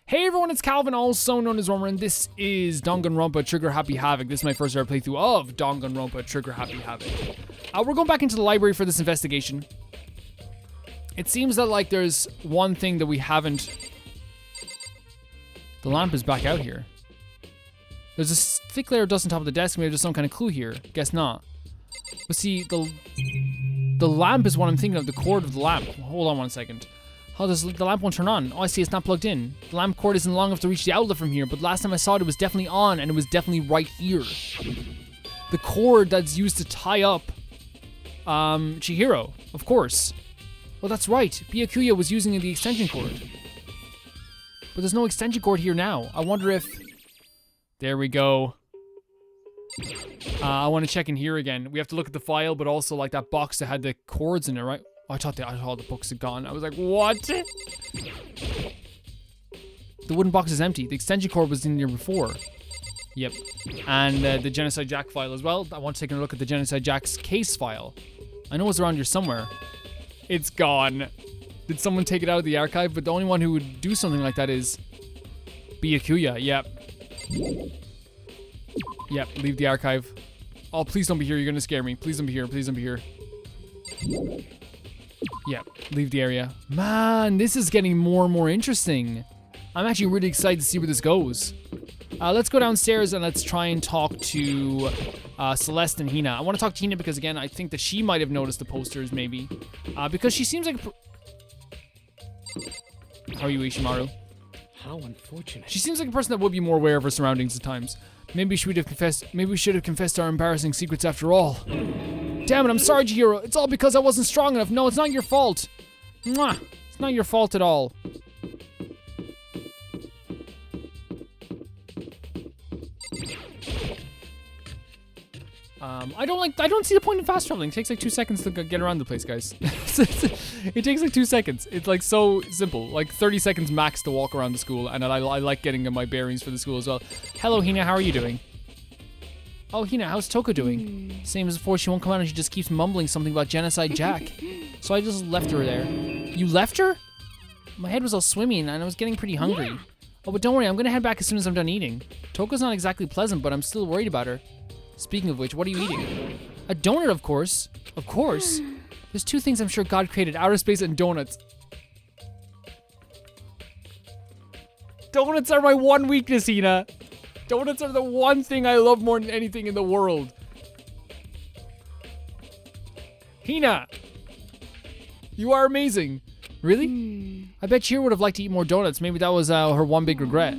Hey everyone, it's Calvin, also known as Romer, and this is Danganronpa Trigger Happy Havoc. This is my first ever playthrough of Danganronpa Trigger Happy Havoc. We're going back into the library for this investigation. It seems that, like, there's one thing that we haven't... The lamp is back out here. There's a thick layer of dust on top of the desk. Maybe there's some kind of clue here. Guess not. But see, the lamp is what I'm thinking of, the cord of the lamp. Hold on one second. How does the lamp won't turn on? Oh, I see, it's not plugged in. The lamp cord isn't long enough to reach the outlet from here, but last time I saw it, it was definitely on, and it was definitely right here. The cord that's used to tie up Chihiro, of course. Oh, that's right. Byakuya was using the extension cord. But there's no extension cord here now. I wonder if... There we go. I want to check in here again. We have to look at the file, but also like that box that had the cords in it, right? Oh, I thought all the books had gone. I was like, what? The wooden box is empty. The extension cord was in here before. Yep. And the Genocide Jack file as well. I want to take a look at the Genocide Jack's case file. I know it's around here somewhere. It's gone. Did someone take it out of the archive? But the only one who would do something like that is Byakuya. Yep. Yep, leave the archive. Oh, please don't be here. You're gonna scare me. Please don't be here. Please don't be here. Yep, leave the area. Man, this is getting more and more interesting. I'm actually really excited to see where this goes. Let's go downstairs and let's try and talk to Celeste and Hina. I want to talk to Hina because, again, I think that she might have noticed the posters, maybe. Because she seems like... How are you, Ishimaru? How unfortunate. She seems like a person that would be more aware of her surroundings at times. Maybe she would have confessed. Maybe we should have confessed our embarrassing secrets after all. Damn it, I'm sorry, Chihiro. It's all because I wasn't strong enough. No, it's not your fault. Mwah. It's not your fault at all. I don't see the point in fast traveling. It takes like 2 seconds to get around the place, guys. It takes like 2 seconds. It's like so simple. Like 30 seconds max to walk around the school, and I like getting my bearings for the school as well. Hello, Hina, how are you doing? Oh, Hina, how's Toko doing? Same as before, she won't come out and she just keeps mumbling something about Genocide Jack. So I just left her there. You left her? My head was all swimming and I was getting pretty hungry. Yeah. Oh, but don't worry, I'm gonna head back as soon as I'm done eating. Toko's not exactly pleasant, but I'm still worried about her. Speaking of which, what are you eating? A donut, of course. Of course. There's two things I'm sure God created, outer space and donuts. Donuts are my one weakness, Hina. Donuts are the one thing I love more than anything in the world. Hina! You are amazing. Really? I bet Chihiro would have liked to eat more donuts. Maybe that was her one big regret.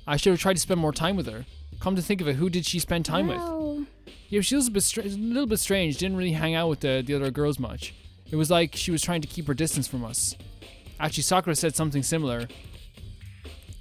I should have tried to spend more time with her. Come to think of it, who did she spend time with? Yeah, she was a little bit strange. Didn't really hang out with the other girls much. It was like she was trying to keep her distance from us. Actually, Sakura said something similar.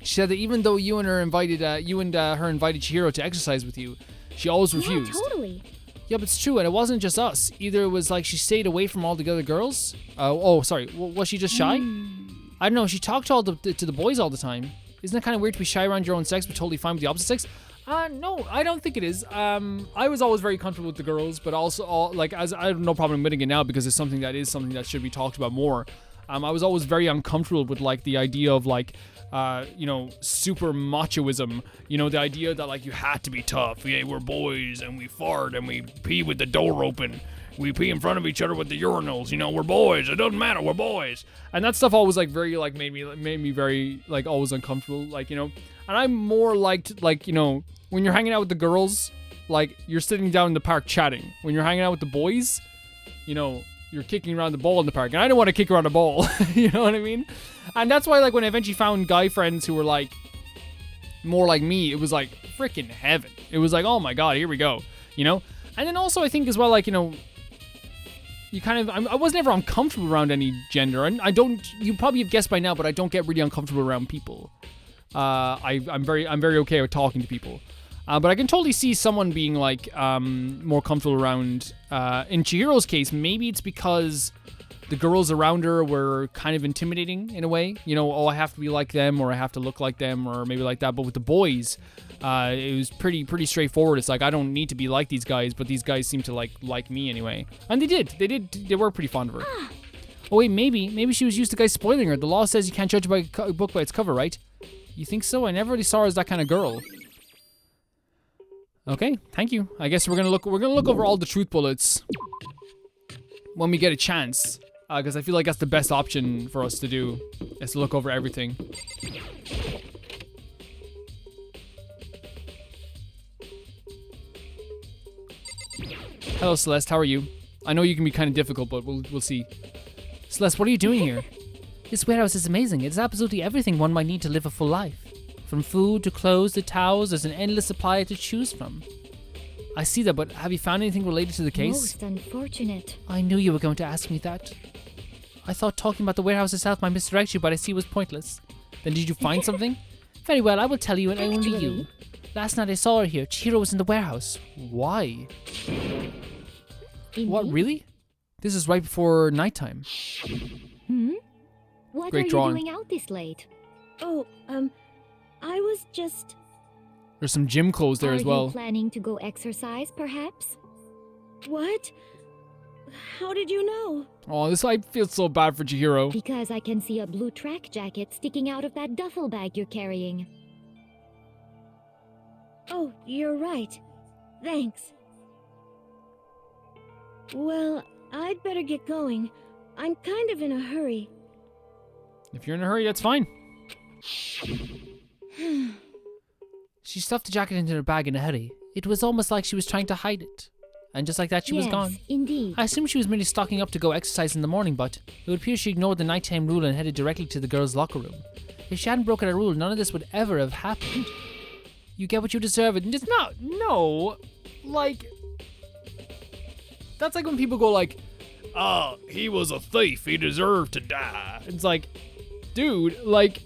She said that even though you and her invited Chihiro to exercise with you, she always refused. Yeah, totally. Yeah, but it's true, and it wasn't just us. Either it was like she stayed away from all the other girls. Oh, sorry. Was she just shy? I don't know. She talked to the boys all the time. Isn't it kind of weird to be shy around your own sex, but totally fine with the opposite sex? No, I don't think it is. I was always very comfortable with the girls, but also, as I have no problem admitting it now because it's something that should be talked about more. I was always very uncomfortable with, like, the idea of, like, super machoism. You know, the idea that, like, you had to be tough. Yeah, we're boys, and we fart, and we pee with the door open. We pee in front of each other with the urinals. You know, we're boys. It doesn't matter. We're boys. And that stuff always, like, very, like, made me very, like, always uncomfortable. Like, you know, and I'm more liked, like, you know, when you're hanging out with the girls, like, you're sitting down in the park chatting. When you're hanging out with the boys, you know, you're kicking around the ball in the park. And I don't want to kick around a ball. You know what I mean? And that's why, like, when I eventually found guy friends who were, like, more like me, it was, like, freaking heaven. It was like, oh my God, here we go. You know? And then also I think as well, like, you know, you kind of, I was never uncomfortable around any gender. And you probably have guessed by now, but I don't get really uncomfortable around people. I'm very okay with talking to people. But I can totally see someone being, like, more comfortable around, in Chihiro's case, maybe it's because the girls around her were kind of intimidating in a way. You know, oh, I have to be like them, or I have to look like them, or maybe like that. But with the boys, it was pretty straightforward. It's like, I don't need to be like these guys, but these guys seem to like me anyway. And they were pretty fond of her. Oh wait, maybe she was used to guys spoiling her. The law says you can't judge a book by its cover, right? You think so? I never really saw her as that kind of girl. Okay, thank you. I guess we're gonna look over all the truth bullets when we get a chance. Because I feel like that's the best option for us to do, is to look over everything. Hello, Celeste. How are you? I know you can be kind of difficult, but we'll see. Celeste, what are you doing here? This warehouse is amazing. It's absolutely everything one might need to live a full life. From food to clothes to towels, there's an endless supply to choose from. I see that, but have you found anything related to the case? Most unfortunate. I knew you were going to ask me that. I thought talking about the warehouse itself might misdirect you, but I see it was pointless. Then did you find something? Very well, I will tell you and only you. Actually- Last night I saw her here. Chihiro was in the warehouse. Why? Indeed? What, really? This is right before nighttime. What Great are drawing. you doing out this late? Oh, I was just... There's some gym clothes there Are as well. you planning to go exercise, perhaps? What? How did you know? Oh, I feel so bad for Chihiro. Because I can see a blue track jacket sticking out of that duffel bag you're carrying. Oh, you're right. Thanks. Well, I'd better get going. I'm kind of in a hurry. If you're in a hurry, that's fine. She stuffed the jacket into her bag in a hurry. It was almost like she was trying to hide it. And just like that, she was gone. Yes, indeed. I assumed she was merely stocking up to go exercise in the morning, but it would appear she ignored the nighttime rule and headed directly to the girls' locker room. If she hadn't broken a rule, none of this would ever have happened. You get what you deserve, and It's not, no, like, that's like when people go like, oh, he was a thief, he deserved to die. It's like, dude, like,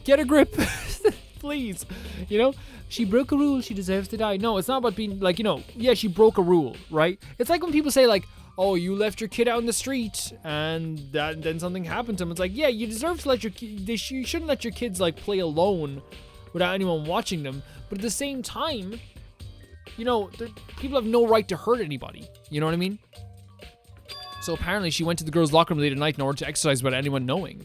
get a grip, please, you know? She broke a rule, she deserves to die. No, it's not about being, like, you know, yeah, she broke a rule, right? It's like when people say, like, oh, you left your kid out in the street and then something happened to him. It's like, yeah, you deserve to let your you shouldn't let your kids, like, play alone without anyone watching them. But at the same time, you know, people have no right to hurt anybody. You know what I mean? So apparently she went to the girls' locker room late at night in order to exercise without anyone knowing.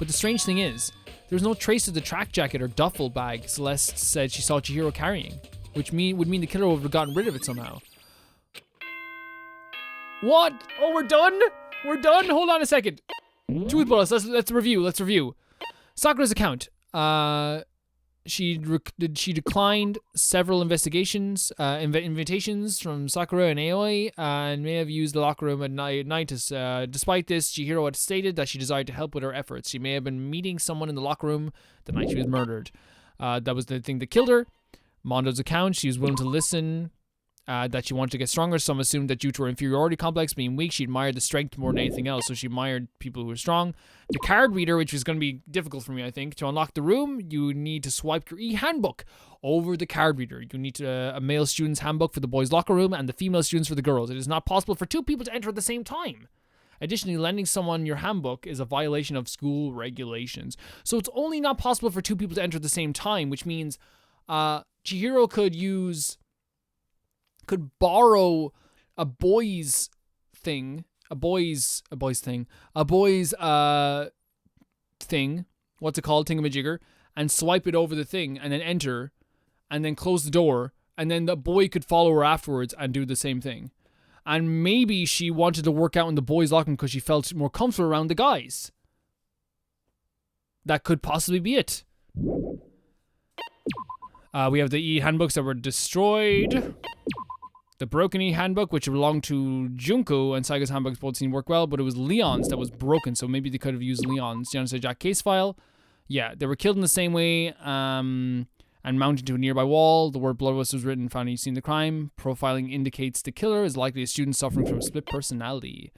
But the strange thing is, there's no trace of the track jacket or duffel bag Celeste said she saw Chihiro carrying, which would mean the killer would have gotten rid of it somehow. What? Oh, we're done? We're done? Hold on a second. Truth bullets, let's review. Sakura's account. She declined several invitations from Sakura and Aoi, and may have used the locker room at night. Despite this, Chihiro had stated that she desired to help with her efforts. She may have been meeting someone in the locker room the night she was murdered. That was the thing that killed her. Mondo's account, she was willing to listen, that she wanted to get stronger. Some assumed that due to her inferiority complex being weak, she admired the strength more than anything else, so she admired people who were strong. The card reader, which was going to be difficult for me, I think. To unlock the room, you need to swipe your e-handbook over the card reader. You need a male student's handbook for the boys' locker room and the female students for the girls. It is not possible for two people to enter at the same time. Additionally, lending someone your handbook is a violation of school regulations. So it's only not possible for two people to enter at the same time, which means Chihiro could borrow a boy's thing, what's it called, thingamajigger, and swipe it over the thing and then enter and then close the door, and then the boy could follow her afterwards and do the same thing. And maybe she wanted to work out in the boys' locker room because she felt more comfortable around the guys. That could possibly be it. We have the e-handbooks that were destroyed. The broken e-handbook, which belonged to Junko, and Saiga's handbooks both seemed to work well, but it was Leon's that was broken, so maybe they could have used Leon's. Genocide Jack case file. Yeah, they were killed in the same way, and mounted to a nearby wall. The word bloodless was written, found you seen the crime. Profiling indicates the killer is likely a student suffering from split personality.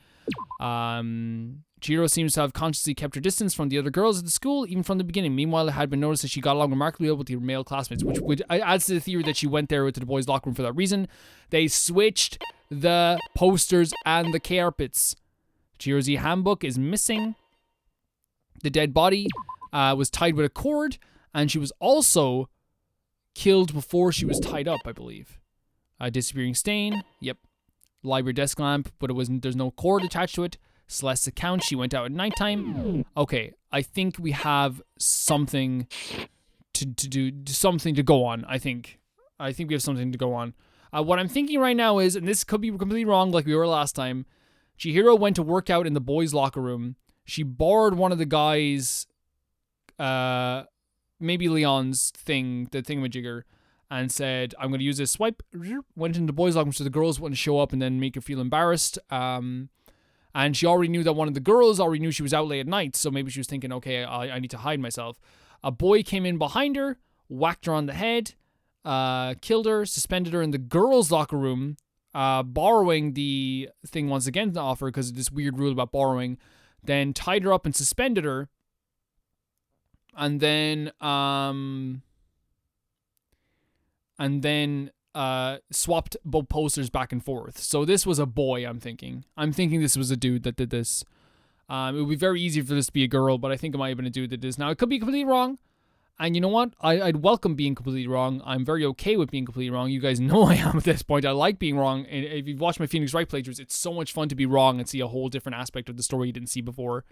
Chihiro seems to have consciously kept her distance from the other girls at the school, even from the beginning. Meanwhile, it had been noticed that she got along remarkably well with her male classmates, which adds to the theory that she went there to the boys' locker room for that reason. They switched the posters and the carpets. Chihiro's handbook is missing. The dead body was tied with a cord, and she was also killed before she was tied up, I believe. Disappearing stain. Yep. Library desk lamp, but there's no cord attached to it. Celeste's account. She went out at nighttime. Okay, I think we have something to do, something to go on, I think. I think we have something to go on. What I'm thinking right now is, and this could be completely wrong like we were last time, Chihiro went to work out in the boys' locker room. She borrowed one of the guys, maybe Leon's thing, the thingamajigger, and said, I'm going to use this swipe. Went into the boys' locker room so the girls wouldn't show up and then make her feel embarrassed. And she already knew that one of the girls already knew she was out late at night, so maybe she was thinking, okay, I need to hide myself. A boy came in behind her, whacked her on the head, killed her, suspended her in the girls' locker room, borrowing the thing once again to offer because of this weird rule about borrowing, then tied her up and suspended her, and then swapped both posters back and forth. So this was a boy, I'm thinking. I'm thinking this was a dude that did this. It would be very easy for this to be a girl, but I think it might have been a dude that did this. Now, it could be completely wrong. And you know what? I'd welcome being completely wrong. I'm very okay with being completely wrong. You guys know I am at this point. I like being wrong. And if you've watched my Phoenix Wright playthroughs, it's so much fun to be wrong and see a whole different aspect of the story you didn't see before.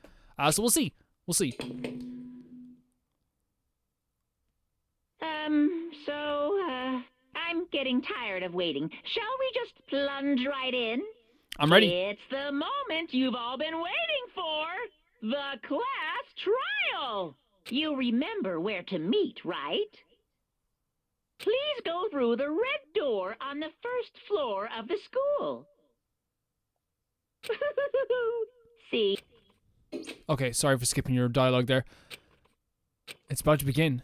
So we'll see. We'll see. I'm getting tired of waiting. Shall we just plunge right in? I'm ready. It's the moment you've all been waiting for. The class trial. You remember where to meet, right? Please go through the red door on the first floor of the school. See? Okay, sorry for skipping your dialogue there. It's about to begin.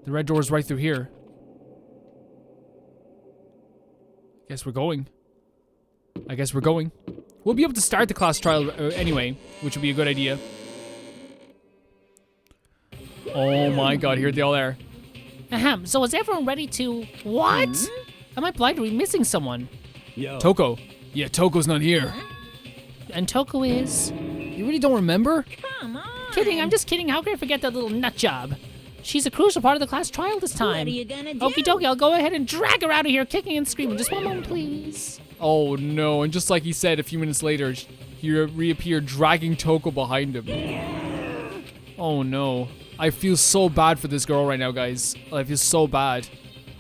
The red door is right through here. Guess we're going. I guess we're going. We'll be able to start the class trial anyway, which would be a good idea. Oh my god, here they all are. Ahem, so is everyone ready to... What? Am I blind? Are we missing someone? Yo. Toko. Yeah, Toko's not here. And Toko is... You really don't remember? Come on. Kidding, I'm just kidding. How could I forget that little nut job? She's a crucial part of the class trial this time. What are you gonna do? Okie dokie, I'll go ahead and drag her out of here, kicking and screaming. Just one moment, please. Oh no, and just like he said a few minutes later, he reappeared dragging Toko behind him. Oh no. I feel so bad for this girl right now, guys. I feel so bad.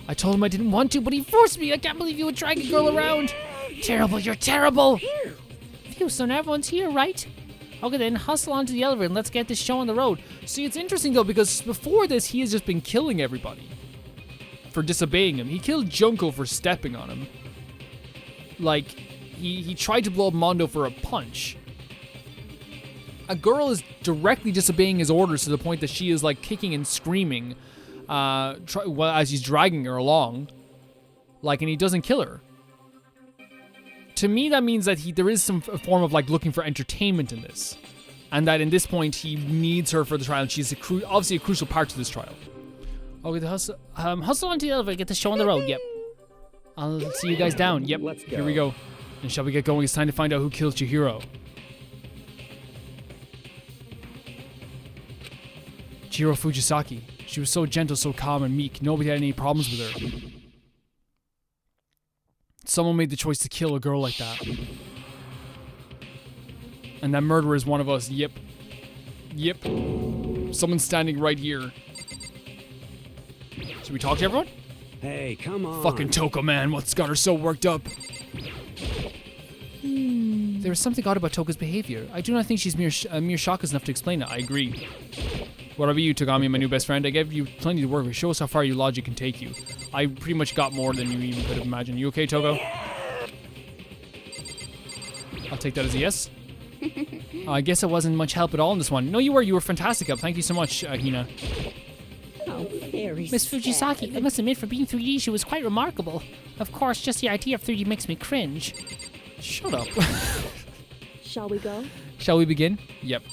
I told him I didn't want to, but he forced me. I can't believe you would drag a girl around. Terrible, you're terrible. Phew, so now everyone's here, right? Okay then, hustle onto the elevator and let's get this show on the road. See, it's interesting though, because before this, he has just been killing everybody for disobeying him. He killed Junko for stepping on him. Like, he tried to blow up Mondo for a punch. A girl is directly disobeying his orders to the point that she is like kicking and screaming as he's dragging her along. Like, and he doesn't kill her. To me, that means that there is some form of like looking for entertainment in this. And that in this point, he needs her for the trial. And she's obviously a crucial part to this trial. Okay, the hustle onto the elevator, get the show on the road, yep. I'll see you guys down, yep. Let's go. Here we go. And shall we get going? It's time to find out who killed Chihiro. Chihiro Fujisaki. She was so gentle, so calm and meek. Nobody had any problems with her. Someone made the choice to kill a girl like that. And that murderer is one of us. Yep. Yep. Someone's standing right here. Should we talk to everyone? Hey, come on. Fucking Toko, man. What's got her so worked up? There is something odd about Toko's behavior. I do not think she's mere shock is enough to explain it. I agree. What about you, Togami, my new best friend? I gave you plenty to work with. Show us how far your logic can take you. I pretty much got more than you even could have imagined. You okay, Toko? I'll take that as a yes. I guess I wasn't much help at all in this one. No, you were. You were fantastic help. Thank you so much, Hina. Oh, very Miss Fujisaki, I must admit, for being 3D, she was quite remarkable. Of course, just the idea of 3D makes me cringe. Shut up. Shall we go? Shall we begin? Yep.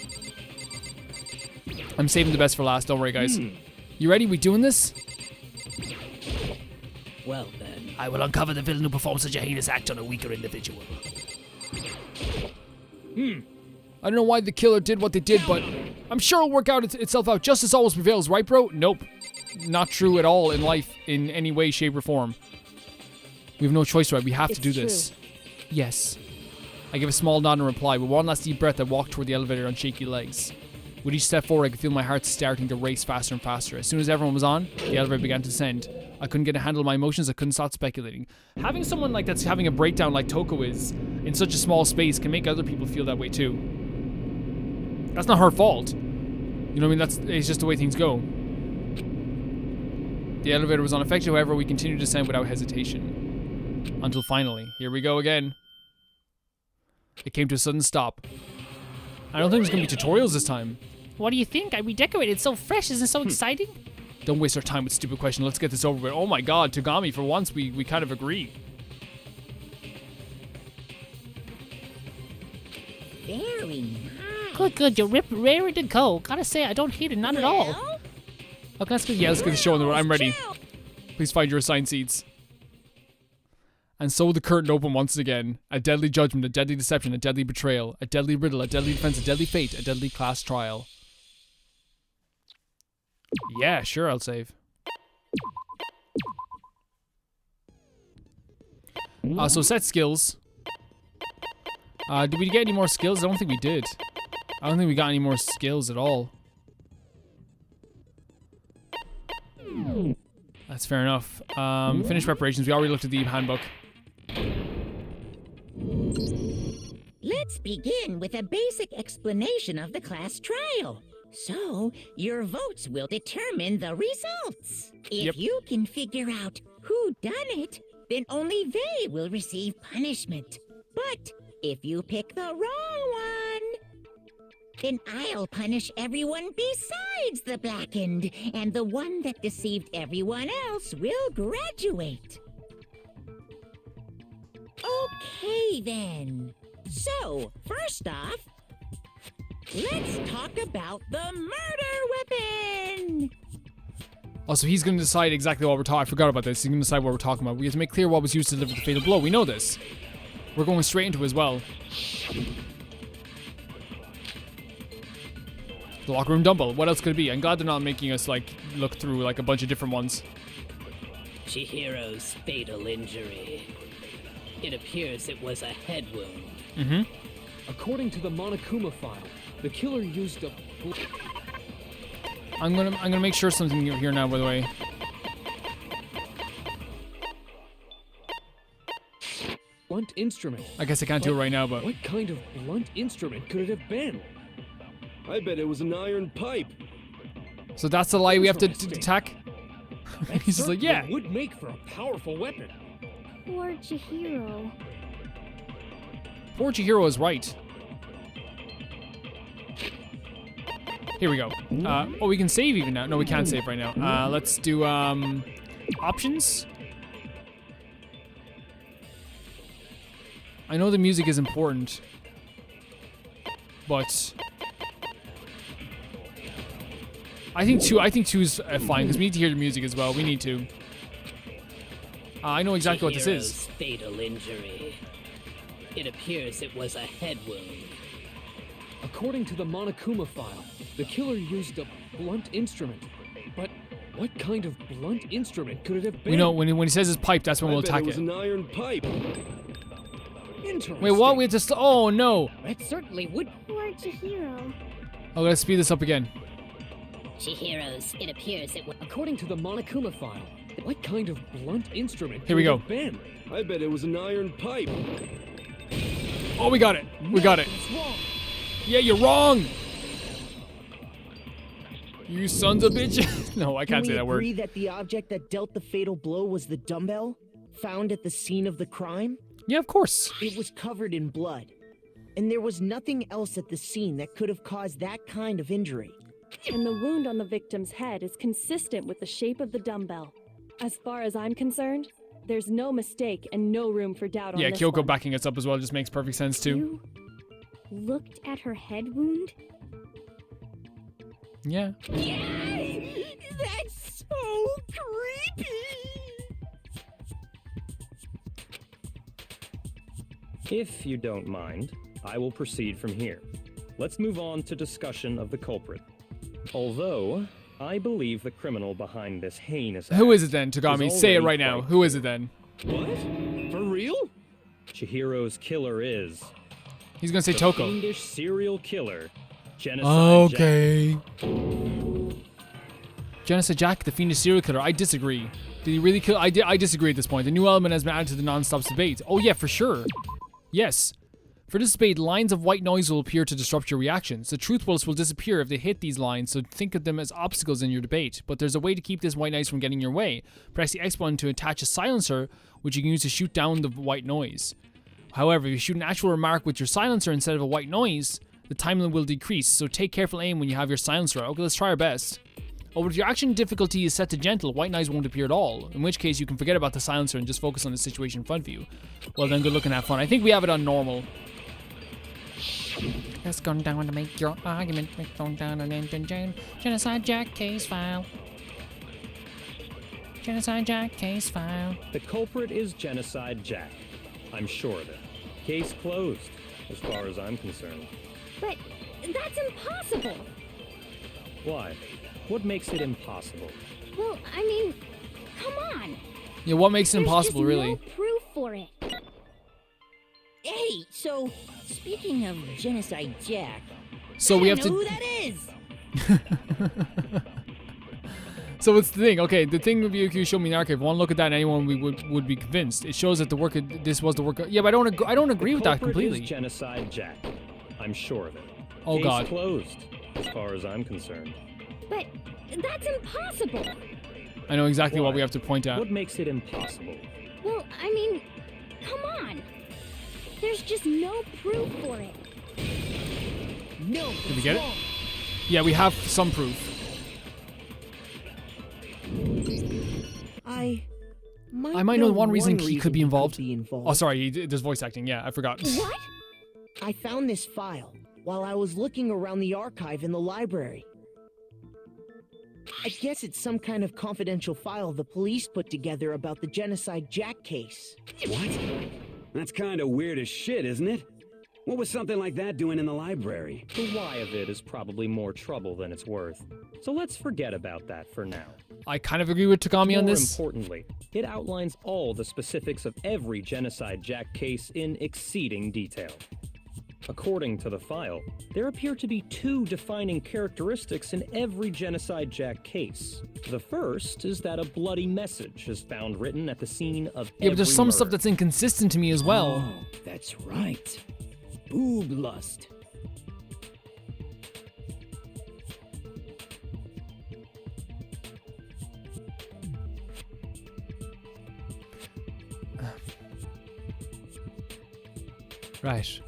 I'm saving the best for last. Don't worry, guys. You ready? We doing this? Well then. I will uncover the villain who performs such a heinous act on a weaker individual. I don't know why the killer did what they did, but I'm sure it'll work out itself out. Justice always prevails, right, bro? Nope. Not true at all in life, in any way, shape, or form. We have no choice, right? We have to do this. Yes. I give a small nod in reply. With one last deep breath, I walk toward the elevator on shaky legs. With each step forward, I could feel my heart starting to race faster and faster. As soon as everyone was on, the elevator began to descend. I couldn't get a handle on my emotions. I couldn't stop speculating. Having someone like that's having a breakdown like Toko is in such a small space can make other people feel that way too. That's not her fault. You know what I mean? It's just the way things go. The elevator was unaffected, however, we continued to descend without hesitation. Until finally, here we go again. It came to a sudden stop. I don't think there's going to be tutorials this time. What do you think? I redecorated so fresh. Isn't it so exciting? Don't waste our time with stupid questions. Let's get this over with. Oh my god, Togami, for once we kind of agree. Very nice. Good. You're raring to go. Gotta say, I don't hate it. Not at all. Okay, let's get the show on the road. I'm ready. Please find your assigned seats. And so the curtain opened once again. A deadly judgment, a deadly deception, a deadly betrayal, a deadly riddle, a deadly defense, a deadly fate, a deadly class trial. Yeah, sure, I'll save. So set skills. Did we get any more skills? I don't think we did. I don't think we got any more skills at all. That's fair enough. Finish preparations. We already looked at the handbook. Let's begin with a basic explanation of the class trial. So, your votes will determine the results. If you can figure out who done it, then only they will receive punishment. But if you pick the wrong one, then I'll punish everyone besides the blackened, and the one that deceived everyone else will graduate. Okay, then. So, first off, let's talk about the murder weapon! Oh, so he's going to decide exactly what we're talking. I forgot about this. He's going to decide what we're talking about. We have to make clear what was used to deliver the fatal blow. We know this. We're going straight into it as well. The locker room dumbbell. What else could it be? I'm glad they're not making us like look through like a bunch of different ones. Chihiro's fatal injury. It appears it was a head wound. Mm-hmm. According to the Monokuma file, the killer used a... I'm gonna make sure something here now, by the way. blunt instrument. I guess I can't do it right now, but... What kind of blunt instrument could it have been? I bet it was an iron pipe. So that's the lie we have to attack? He's just like, yeah. Would make for a powerful weapon. Poor Chihiro. Poor Chihiro is right. Here we go. Oh, we can save even now. No, we can't save right now. Let's do options. I know the music is important, but I think two's fine because we need to hear the music as well. We need to. I know exactly what this is. Fatal injury. It appears it was a head wound. According to the Monokuma file, the killer used a blunt instrument. But what kind of blunt instrument could it have been? We know when he says his pipe, that's when we'll attack it was it. an iron pipe. Interesting. Wait, what? We have to oh no! That certainly would. Poor Chihiro. Oh, let's speed this up again. Chihiro's. It appears it was. According to the Monokuma file, what kind of blunt instrument Here we could go. it have been? I bet it was an iron pipe. Oh, we got it. We got it. Yeah, you're wrong. You sons of bitches. No, I can't say that word. Can we agree that the object that dealt the fatal blow was the dumbbell found at the scene of the crime? Yeah, of course. It was covered in blood, and there was nothing else at the scene that could have caused that kind of injury. And the wound on the victim's head is consistent with the shape of the dumbbell. As far as I'm concerned, there's no mistake and no room for doubt on Yeah, this Kyoko one. backing us up as well just makes perfect sense too. You looked at her head wound? Yeah. Yes! That's so creepy! If you don't mind, I will proceed from here. Let's move on to discussion of the culprit. Although, I believe the criminal behind this heinous act Who is it then, Togami? is Say it already right now. quite Who is it then? What? For real? Chihiro's killer is He's gonna say The Toko. fiendish serial killer, Genocide Jack. Okay. Genocide Jack, the fiendish serial killer. I disagree. Did he really kill? I disagree at this point. The new element has been added to the non-stop debate. Oh yeah, for sure. Yes. For this debate, lines of white noise will appear to disrupt your reactions. The truth bullets will disappear if they hit these lines, so think of them as obstacles in your debate. But there's a way to keep this white noise from getting in your way. Press the X button to attach a silencer, which you can use to shoot down the white noise. However, if you shoot an actual remark with your silencer instead of a white noise, the time limit will decrease, so take careful aim when you have your silencer out. Okay, let's try our best. Oh, but if your action difficulty is set to gentle, white noise won't appear at all, in which case you can forget about the silencer and just focus on the situation in front of you. Well then, good luck and have fun. I think we have it on normal. Let's go down to make your argument. Let's go down and Genocide Jack case file. Genocide Jack case file. The culprit is Genocide Jack. I'm sure of it. Case closed, as far as I'm concerned. But that's impossible. Why? What makes it impossible? Well, I mean, come on. Yeah, what makes it There's impossible, just really? no proof for it. Hey, so speaking of Genocide Jack, So we have I know to. who that is. So it's the thing. Okay, the thing with you showed me in the archive. One look at that, and anyone would be convinced. It shows that the work. This was the work. Yeah, but I don't agree with that Culprit completely. is Genocide Jack. I'm sure of it. Oh, Case God. closed, as far as I'm concerned. But that's impossible. I know exactly what Why? we have to point at. What makes it impossible? Well, I mean, come on. There's just no proof for it. No, Did we get it? Yeah, we have some proof. I might know one reason he could be involved. involved. Oh, sorry, there's voice acting. Yeah, I forgot. What? I found this file while I was looking around the archive in the library. I guess it's some kind of confidential file the police put together about the Genocide Jack case. What? That's kind of weird as shit, isn't it? What was something like that doing in the library? The why of it is probably more trouble than it's worth. So let's forget about that for now. I kind of agree with Takami on this. More importantly, it outlines all the specifics of every Genocide Jack case in exceeding detail. According to the file, there appear to be two defining characteristics in every Genocide Jack case. The first is that a bloody message is found written at the scene of Yeah, but there's every some stuff murder. that's inconsistent to me as well. Oh, that's right. Boob lust. Right.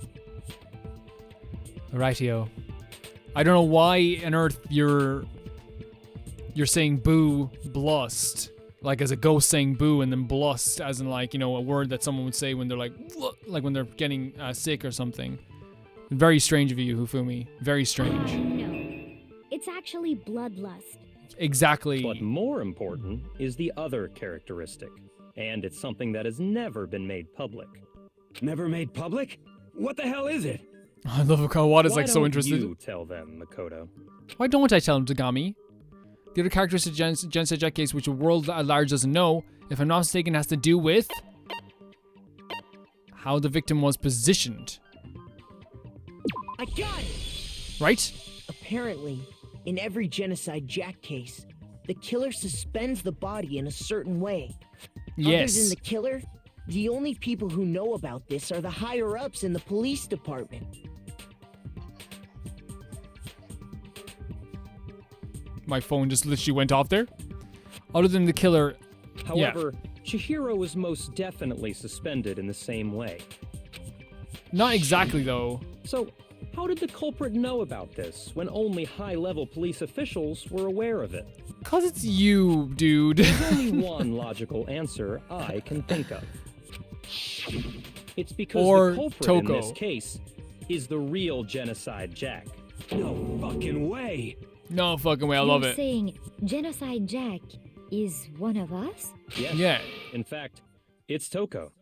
Rightio. I don't know why on earth you're saying boo blust. Like as a ghost saying boo and then blust as in like, you know, a word that someone would say when they're like when they're getting sick or something. Very strange of you, Hufumi. Very strange. No. It's actually bloodlust. Exactly. But more important is the other characteristic. And it's something that has never been made public. Never made public? What the hell is it? I love how Kawada's like so Why don't interested. you tell them, Makoto? Why don't I tell him, Tagami? The other characteristic Genocide Jack case, which the world at large doesn't know, if I'm not mistaken, has to do with how the victim was positioned. I got it! Right? Apparently, in every Genocide Jack case, the killer suspends the body in a certain way. Yes. Other than the killer, the only people who know about this are the higher-ups in the police department. My phone just literally went off there. Other than the killer, However, Chihiro was most definitely suspended in the same way. not exactly though. So, how did the culprit know about this when only high-level police officials were aware of it? Cause it's you, dude. There's only one logical answer I can think of. It's because Or the culprit Toko. in this case is the real Genocide Jack. No fucking way. No fucking way, I love You're it. saying Genocide Jack is one of us? Yes. Yeah. In fact, it's Toko.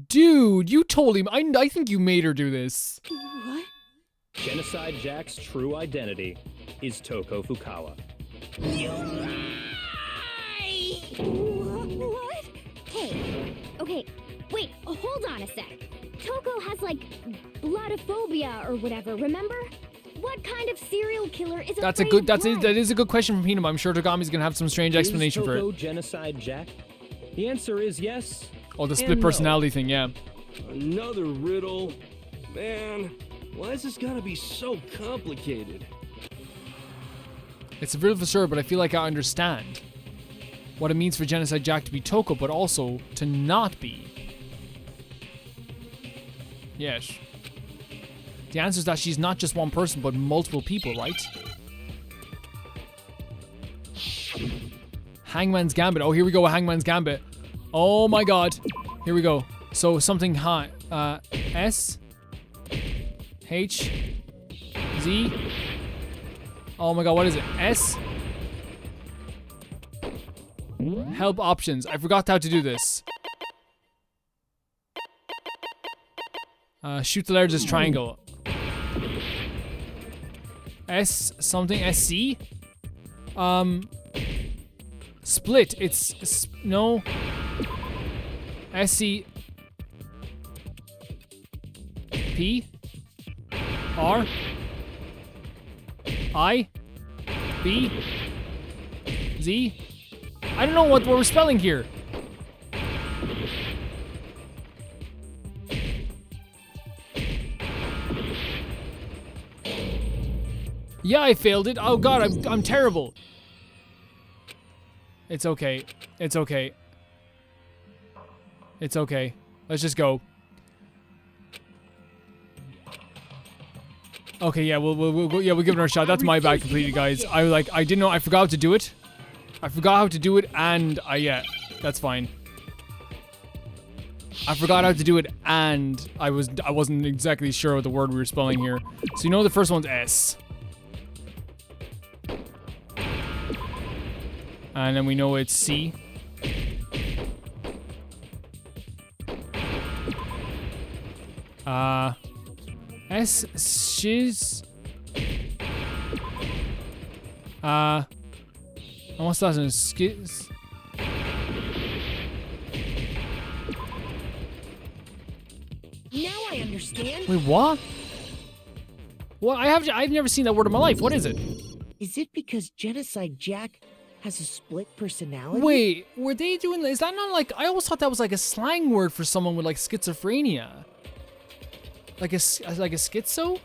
Dude, you told him. I think you made her do this. What? Genocide Jack's true identity is Toko Fukawa. What? Hey, okay, wait, hold on a sec. Toko has, like, bloodophobia or whatever, remember? What kind of serial killer is That is a good question from Peanut. I'm sure Togami's gonna have some strange explanation for Toko it. Genocide Jack? The answer is yes. Oh, the split personality thing, yeah. Another riddle. Man, why is this gotta be so complicated? It's a riddle for sure, but I feel like I understand what it means for Genocide Jack to be Toko, but also to not be. Yes. The answer is that she's not just one person, but multiple people, right? Hangman's Gambit. Oh, here we go with Hangman's Gambit. Oh my god. Here we go. So something high. S. H. Z. Oh my god, what is it? S. Help options. I forgot how to do this. Shoot the largest triangle. S something. SC? Split. It's no. SC. P. R. I. B. Z. I don't know what we're spelling here. Yeah, I failed it. Oh god, I'm terrible. It's okay. It's okay. It's okay. Let's just go. Okay, yeah, we'll give it our shot. That's my bad completely, guys. I didn't know. I forgot how to do it. I forgot how to do it, and yeah, that's fine. I forgot how to do it, and I wasn't exactly sure what the word we were spelling here. So you know the first one's S. And then we know it's C. S, shiz. And what's that in skis? Now I understand. Wait, what? What? I've never seen that word in my life. What is it? Is it because Genocide Jack has a split personality? Wait, were they doing? Is that not like? I always thought that was like a slang word for someone with like schizophrenia. Like a schizo?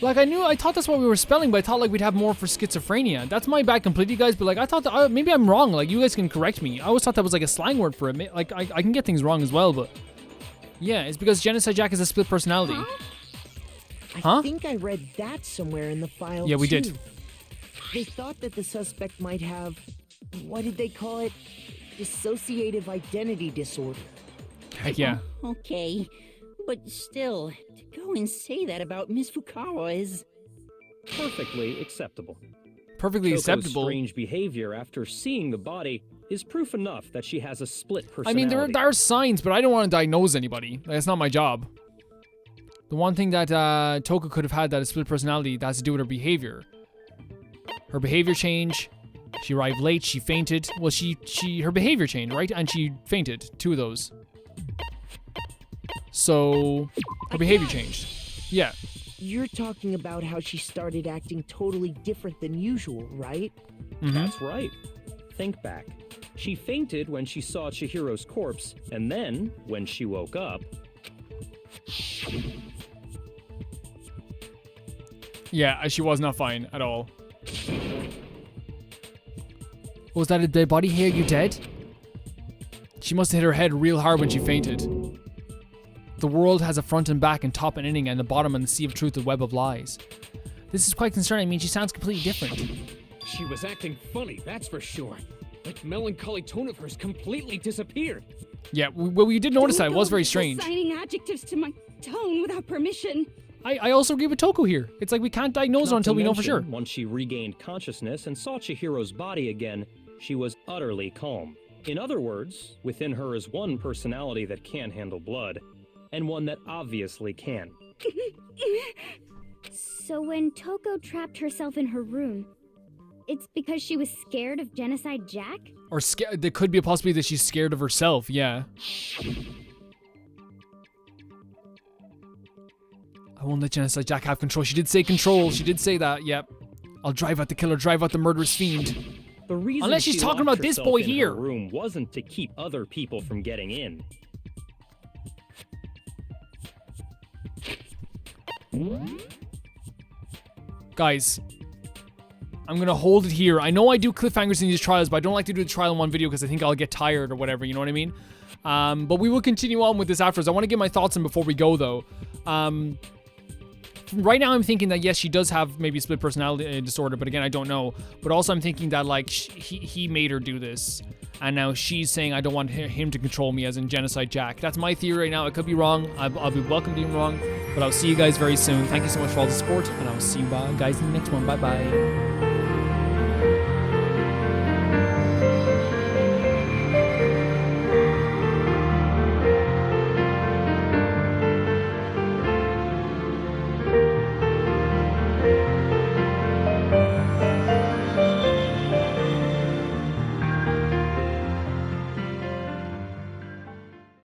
Like I thought that's what we were spelling, but I thought like we'd have more for schizophrenia. That's my bad completely, guys. But like I thought that maybe I'm wrong. Like you guys can correct me. I always thought that was like a slang word for it. Like I can get things wrong as well, but yeah, it's because Genocide Jack is a split personality. I think I read that somewhere in the file. Yeah, we did. They thought that the suspect might have, what did they call it? Dissociative identity disorder. Heck yeah. Okay, but still, to go and say that about Miss Fukawa is Perfectly acceptable. Perfectly Toko's acceptable. strange behavior after seeing the body is proof enough that she has a split personality. I mean, there are signs, but I don't want to diagnose anybody. That's not my job. The one thing that Toko could have had that is split personality that has to do with her behavior. Her behavior change. She arrived late. She fainted. Well, her behavior changed, right? And she fainted. 2 of those. So her behavior changed. Yeah. You're talking about how she started acting totally different than usual, right? Mm-hmm. That's right. Think back. She fainted when she saw Chihiro's corpse, and then, when she woke up... Yeah, she was not fine at all. Was that a dead body? Hey, are you dead? She must have hit her head real hard when she fainted. The world has a front and back and top and ending, and the bottom and the sea of truth, the web of lies. This is quite concerning. I mean, she sounds completely different. She was acting funny, that's for sure. That melancholy tone of hers completely disappeared. Yeah, well, we did notice that. It was very strange. Assigning adjectives to my tone without permission. I also agree with Toko here. It's like we can't diagnose her until we know for sure. Once she regained consciousness and saw Chihiro's body again, she was utterly calm. In other words, within her is one personality that can handle blood, and one that obviously can. So when Toko trapped herself in her room, it's because she was scared of Genocide Jack? Or there could be a possibility that she's scared of herself, yeah. I won't let Genocide Jack have control. She did say control. She did say that, yep. I'll drive out the killer, drive out the murderous fiend. The reason Unless she's she talking locked about this herself boy in her here. room wasn't to keep other people from getting in. Guys, I'm gonna hold it here. I know I do cliffhangers in these trials, but I don't like to do the trial in one video because I think I'll get tired or whatever, you know what I mean? But we will continue on with this afterwards. I want to get my thoughts on before we go, though. Right now I'm thinking that, yes, she does have maybe split personality disorder, but again, I don't know. But also I'm thinking that, like, he made her do this. And now she's saying, I don't want him to control me, as in Genocide Jack. That's my theory right now. I could be wrong. I'll be welcome to being wrong. But I'll see you guys very soon. Thank you so much for all the support, and I'll see you guys in the next one. Bye-bye.